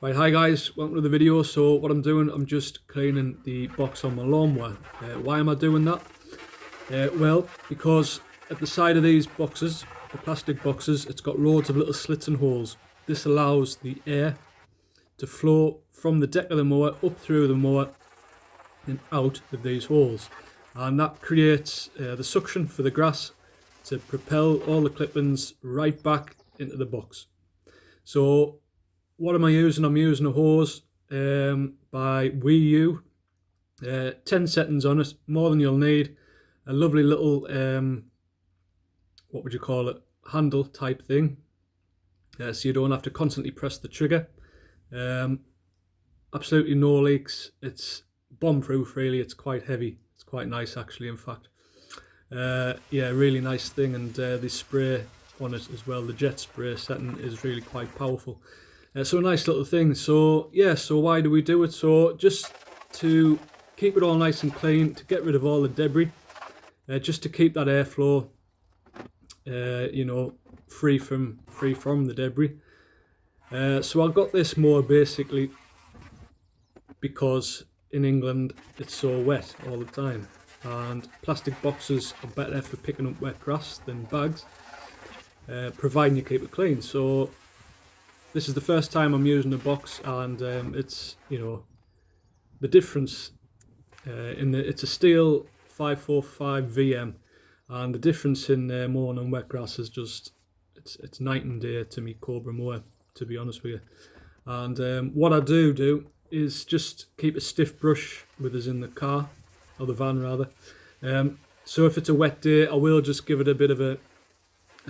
Right, hi guys, welcome to the video. So what I'm doing, I'm just cleaning the box on my lawnmower. Why am I doing that? Well, because at the side of these boxes, the plastic boxes, it's got loads of little slits and holes. This allows the air to flow from the deck of the mower up through the mower and out of these holes. And that creates the suction for the grass to propel all the clippings right back into the box. So what am I using? I'm using a hose by VEGEGA. 10 settings on it, more than you'll need. A lovely little, what would you call it, handle type thing. So you don't have to constantly press the trigger. Absolutely no leaks. It's bomb proof really, it's quite heavy. It's quite nice actually, in fact. Yeah, really nice thing, and the spray on it as well, the jet spray setting is really quite powerful. So a nice little thing. So yeah, so why do we do it? So just to keep it all nice and clean, to get rid of all the debris, just to keep that airflow, you know, free from the debris. So I got this mower basically because in England it's so wet all the time, and plastic boxes are better for picking up wet grass than bags, providing you keep it clean. So this is the first time I'm using a box, and it's, you know, the difference it's a steel 545 VM, and the difference in mowing on wet grass is just it's night and day to me Cobra mower, to be honest with you. And what I do is just keep a stiff brush with us in the car, or the van rather. So if it's a wet day, I will just give it a bit of a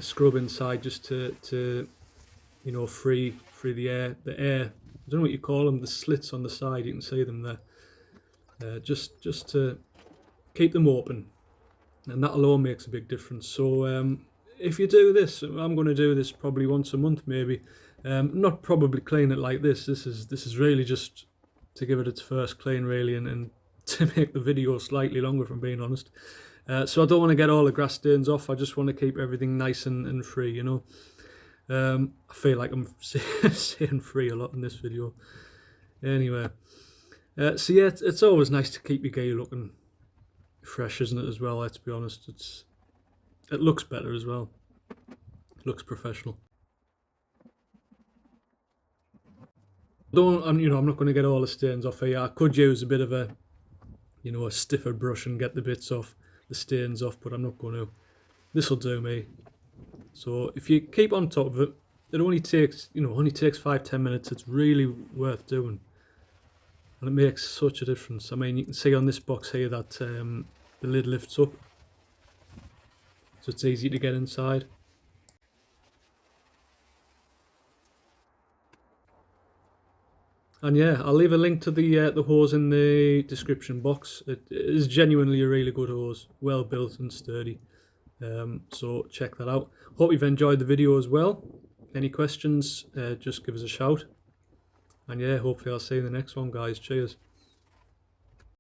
scrub inside, just to you know, free the air. I don't know what you call them, the slits on the side, you can see them there. Just to keep them open, and that alone makes a big difference. So if you do this, I'm going to do this probably once a month maybe. Not probably clean it like this. This is really just to give it its first clean really, and to make the video slightly longer, if I'm being honest. So I don't want to get all the grass stains off. I just want to keep everything nice and free, you know. I feel like I'm saying free a lot in this video. Anyway, so yeah, it's always nice to keep your gear looking fresh, isn't it, as well? Let's be honest, it looks better as well. It looks professional. You know, I'm not going to get all the stains off here. I could use a bit of a, you know, a stiffer brush and get the bits off, the stains off, but I'm not going to. This'll do me. So if you keep on top of it, it only takes, you know, 5-10 minutes. It's really worth doing, and it makes such a difference. I mean, you can see on this box here that the lid lifts up, so it's easy to get inside. And yeah, I'll leave a link to the hose in the description box. It is genuinely a really good hose, well built and sturdy. So check that out. Hope you've enjoyed the video as well. Any questions, just give us a shout. And yeah, hopefully I'll see you in the next one, guys. Cheers.